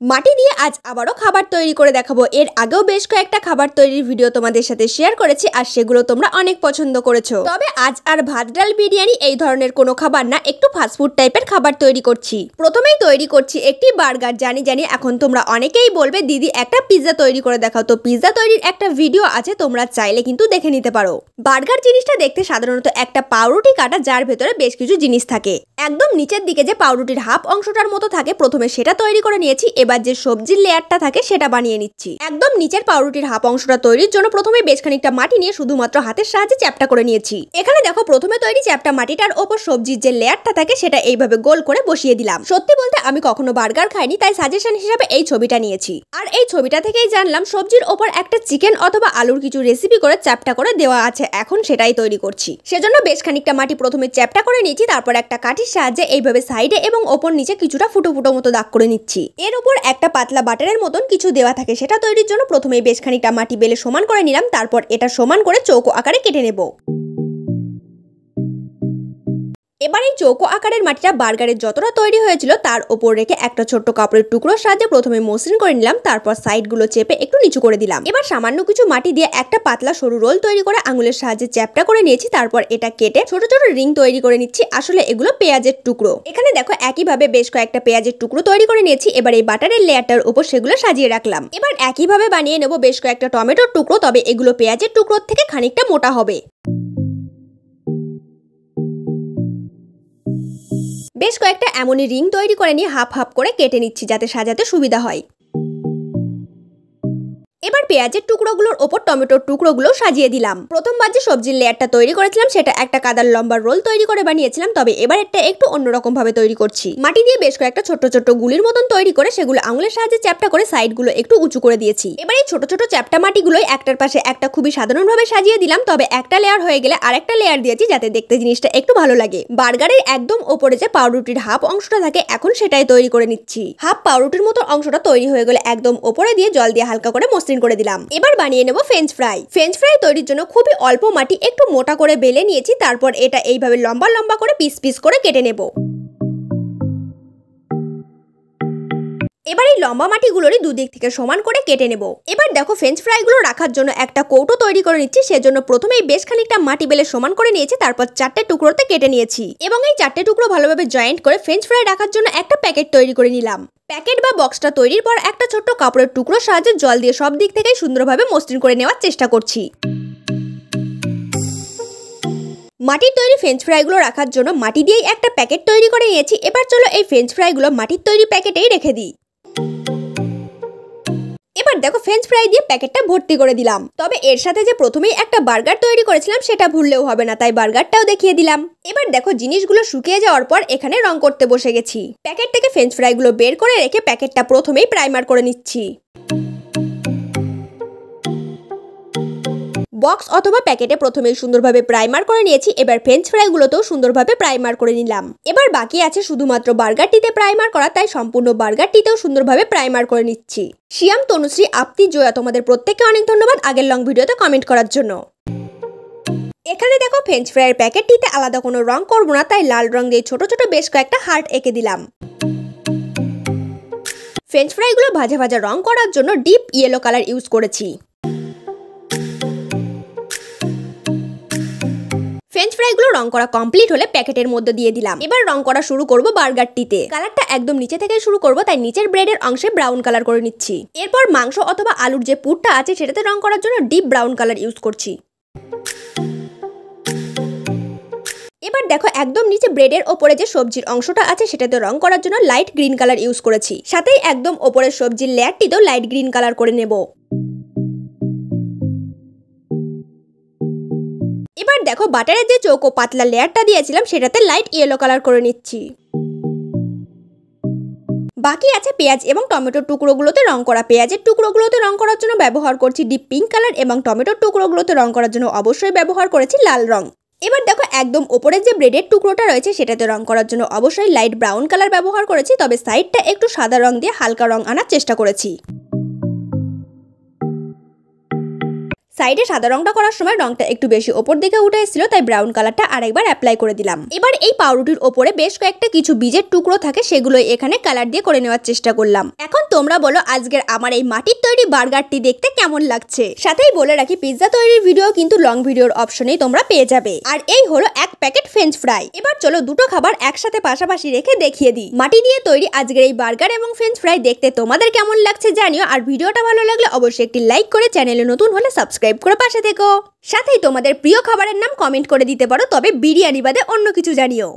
মাটি দিয়ে আজ আবারও খাবার তৈরি করে দেখাবো। এর আগেও বেশ কয়েকটা খাবার তৈরির ভিডিও তোমাদের সাথে শেয়ার করেছি আর সেগুলো তোমরা অনেক পছন্দ করেছো। তবে আজ আর ভাত ডাল বিরিয়ানি এই ধরনের কোনো খাবার না, একটু ফাস্টফুড টাইপের খাবার তৈরি করছি। প্রথমেই তৈরি করছি একটি বার্গার। জানি এখন তোমরা অনেকেই বলবে দিদি একটা পিৎজা তৈরি করে দেখাও। তো পিৎজা তৈরির একটা ভিডিও আছে, তোমরা চাইলে কিন্তু দেখে নিতে পারো। বার্গার জিনিসটা দেখতে সাধারণত একটা পাউরুটি কাটা, যার ভেতরে বেশ কিছু জিনিস থাকে। একদম নিচের দিকে যে পাউরুটির হাফ অংশটার মতো থাকে, প্রথমে সেটা তৈরি করে নিয়েছি। এবার যে সবজির লেয়ারটা থাকে সেটা বানিয়ে নিচ্ছি। একদম নিচের পাউরুটির হাফ অংশটা তৈরির জন্য প্রথমে বেশ খানিকটা মাটি নিয়ে শুধুমাত্র হাতের সাহায্যে চ্যাপটা করে নিয়েছি। এখানে দেখো প্রথমে তৈরি চ্যাপটা মাটিটার ওপর সবজির যে লেয়ারটা থাকে সেটা এইভাবে গোল করে বসিয়ে দিলাম। সত্যি বলতে আমি কখনো বার্গার খাইনি, তাই সাজেশন হিসেবে এই ছবিটা নিয়েছি। আর এই ছবিটা থেকেই জানলাম সবজির ওপর একটা চিকেন অথবা আলুর কিছু রেসিপি করে চ্যাপটা করে দেওয়া আছে, এখন সেটাই তৈরি করছি। সেজন্য বেশ খানিকটা মাটি প্রথমে চ্যাপটা করে নিয়েছি, তারপর একটা কাঠির সাহায্যে এইভাবে সাইডে এবং ওপর নিচে কিছুটা ফুটো ফুটো মতো দাগ করে নিচ্ছি। এর উপর একটা পাতলা বাটারের মতন কিছু দেওয়া থাকে, সেটা তৈরির জন্য প্রথমেই বেশ খানিকটা মাটি বেলে সমান করে নিলাম। তারপর এটা সমান করে চৌকো আকারে কেটে নেব। এবার এই চৌকো আকারের মাটিটা বার্গারের যতটা তৈরি হয়েছিল তার উপর রেখে একটা ছোট্ট কাপড়ের টুকরোর সাহায্যে প্রথমে মসৃণ করে নিলাম, তারপর সাইডগুলো চেপে একটু নিচু করে দিলাম। এবার সামান্য কিছু মাটি দিয়ে একটা পাতলা সরু রোল তৈরি করে আঙুলের সাহায্যে চ্যাপটা করে নিয়েছি। তারপর এটা কেটে ছোট ছোট রিং তৈরি করে নিচ্ছি। আসলে এগুলো পেঁয়াজের টুকরো। এখানে দেখো একইভাবে বেশ কয়েকটা পেঁয়াজের টুকরো তৈরি করে নিয়েছি। এবার এই বাটারের লেয়ারটার উপর সেগুলো সাজিয়ে রাখলাম। এবার একইভাবে বানিয়ে নেব বেশ কয়েকটা টমেটোর টুকরো, তবে এগুলো পেঁয়াজের টুকরোর থেকে খানিকটা মোটা হবে। বেশ কয়েকটা এমনই রিং তৈরি করে নিয়ে হাফ হাফ করে কেটে নিচ্ছি, যাতে সাজাতে সুবিধা হয়। এবার পেঁয়াজের টুকরোগুলোর ওপর টমেটোর টুকরোগুলো সাজিয়ে দিলাম। প্রথমবার যে সবজির লেয়ারটা তৈরি করেছিলাম সেটা একটা কাদার লম্বা রোল তৈরি করে বানিয়েছিলাম, তবে এবার এটা একটু অন্যরকম ভাবে তৈরি করছি। মাটি দিয়ে বেশ কয়েকটা ছোট ছোট গুলির মতন তৈরি করে সেগুলো আঙুলের সাহায্যে চ্যাপটা করে সাইডগুলো একটু উঁচু করে দিয়েছি। এবার এই ছোট ছোট চ্যাপটা মাটিগুলোই একটার পাশে একটা খুবই সাধারণভাবে সাজিয়ে দিলাম, তবে একটা লেয়ার হয়ে গেলে আরেকটা লেয়ার দিয়েছি যাতে দেখতে জিনিসটা একটু ভালো লাগে। বার্গারের একদম ওপরে যে পাউরুটির হাফ অংশটা থাকে এখন সেটাই তৈরি করে নিচ্ছি। হাফ পাউরুটির মতো অংশটা তৈরি হয়ে গেলে একদম ওপরে দিয়ে জল দিয়ে হালকা করে মসৃণ করে দিলাম। এবার বানিয়ে নেব ফ্রেঞ্চ ফ্রাই। ফ্রেঞ্চ ফ্রাই তৈরির জন্য খুবই অল্প মাটি একটু মোটা করে বেলে নিয়েছি। তারপর এটা এইভাবে লম্বা লম্বা করে পিস পিস করে কেটে নেব। এবার এই লম্বা মাটিগুলোরই দুদিক থেকে সমান করে কেটে নেব। এবার দেখো ফ্রেঞ্চ ফ্রাইগুলো রাখার জন্য একটা কৌটো তৈরি করে নিচ্ছি। সেজন্য প্রথমেই বেশ খানিকটা মাটি বেলে সমান করে নিয়েছি, তারপর চারটে টুকরোতে কেটে নিয়েছি এবং এই চারটে টুকরো ভালোভাবে জয়েন্ট করে ফ্রেঞ্চ ফ্রাই রাখার জন্য একটা প্যাকেট তৈরি করে নিলাম। প্যাকেট বা বক্সটা তৈরির পর একটা ছোট্ট কাপড়ের টুকরোর সাহায্যে জল দিয়ে সব দিক থেকেই সুন্দরভাবে মসৃণ করে নেওয়ার চেষ্টা করছি। মাটির তৈরি ফ্রেঞ্চ ফ্রাইগুলো রাখার জন্য মাটি দিয়েই একটা প্যাকেট তৈরি করে নিয়েছি। এবার চলো এই ফ্রেঞ্চ ফ্রাইগুলো মাটির তৈরি প্যাকেটেই রেখে দিই। এবার দেখো ফ্রেঞ্চ ফ্রাই দিয়ে প্যাকেটটা ভর্তি করে দিলাম। তবে এর সাথে যে প্রথমেই একটা বার্গার তৈরি করেছিলাম সেটা ভুললেও হবে না, তাই বার্গারটাও দেখিয়ে দিলাম। এবার দেখো জিনিসগুলো শুকিয়ে যাওয়ার পর এখানে রং করতে বসে গেছি। প্যাকেট থেকে ফ্রেঞ্চ ফ্রাইগুলো বের করে রেখে প্যাকেটটা প্রথমেই প্রাইমার করে নিচ্ছি। বক্স অথবা প্যাকেটে প্রথমেই সুন্দরভাবে প্রাইমার করে নিয়েছি। এবার ফ্রেঞ্চ ফ্রাইগুলোতেও সুন্দরভাবে প্রাইমার করে নিলাম। এবার বাকি আছে শুধুমাত্র বার্গারটিতে প্রাইমার করা, তাই সম্পূর্ণ বার্গারটিতেও সুন্দরভাবে প্রাইমার করে নিচ্ছি। শিয়াম, তনুশ্রী, আপতি, জয়া তোমাদের প্রত্যেককে অনেক ধন্যবাদ আগের লং ভিডিওতে কমেন্ট করার জন্য। এখানে দেখো ফ্রেঞ্চ ফ্রাইয়ের প্যাকেটটিতে আলাদা কোনো রং করবো না, তাই লাল রং দিয়ে ছোট ছোট বেশ কয়েকটা হার্ট এঁকে দিলাম। ফ্রেঞ্চ ফ্রাইগুলো ভাজা ভাজা রং করার জন্য ডিপ ইয়েলো কালার ইউজ করেছি। ফ্রেঞ্চ ফ্রাইগুলো রং করা কমপ্লিট হলে প্যাকেটের মধ্যে দিয়ে দিলাম। এবার রং করা শুরু করব বার্গারটিতে। কালারটা একদম নিচে থেকে শুরু করব, তাই নিচের ব্রেডের অংশে ব্রাউন কালার করে নিচ্ছি। এরপর মাংস অথবা আলুর যে পুরটা আছে সেটাতে রং করার জন্য ডিপ ব্রাউন কালার ইউজ করছি। এবার দেখো একদম নিচে ব্রেডের ওপরে যে সবজির অংশটা আছে সেটাতে রং করার জন্য লাইট গ্রিন কালার ইউজ করেছি। সাথেই একদম ওপরের সবজির লেয়ারটিতেও লাইট গ্রিন কালার করে নেব। এবার দেখো বাটারের যে চৌকো পাতলা লেয়ারটা দিয়েছিলাম সেটাতে লাইট ইয়েলো কালার করে নিচ্ছি। বাকি আছে পেঁয়াজ এবং টমেটোর টুকরোগুলোতে রং করা। পেঁয়াজের টুকরোগুলোতে রং করার জন্য ব্যবহার করছি ডিপ পিঙ্ক কালার এবং টমেটোর টুকরোগুলোতে রং করার জন্য অবশ্যই ব্যবহার করেছি লাল রং। এবার দেখো একদম ওপরের যে ব্রেডের টুকরোটা রয়েছে সেটাতে রং করার জন্য অবশ্যই লাইট ব্রাউন কালার ব্যবহার করেছি, তবে সাইডটা একটু সাদা রং দিয়ে হালকা রং আনার চেষ্টা করেছি। সাইডে সাদা রংটা করার সময় রংটা একটু বেশি ওপর দিকে উঠে এসেছিল, তাই ব্রাউন কালারটা আরেকবার অ্যাপ্লাই করে দিলাম। এবার এই পাউরুটির ওপরে বেশ কয়েকটা কিছু বীজের টুকরো থাকে, সেগুলো এখানে কালার দিয়ে করে নেওয়ার চেষ্টা করলাম। এখন তোমরা বলো আজকের আমার এই মাটির তৈরি বার্গারটি দেখতে কেমন লাগছে। সাথেই বলে রাখি পিৎজা তৈরির ভিডিও কিন্তু লং ভিডিওর অপশনেই তোমরা পেয়ে যাবে। আর এই হলো এক প্যাকেট ফ্রেঞ্চ ফ্রাই। এবার চলো দুটো খাবার একসাথে পাশাপাশি রেখে দেখিয়ে দিই। মাটি দিয়ে তৈরি আজকের এই বার্গার এবং ফ্রেঞ্চ ফ্রাই দেখতে তোমাদের কেমন লাগছে জানিও। আর ভিডিওটা ভালো লাগলে অবশ্যই একটি লাইক করে, চ্যানেলে নতুন হলে সাবস্ক্রাইব করে পাশে থেকো। সাথেই তোমাদের প্রিয় খাবারের নাম কমেন্ট করে দিতে পারো, তবে বিরিয়ানি বাদে অন্য কিছু জানিও।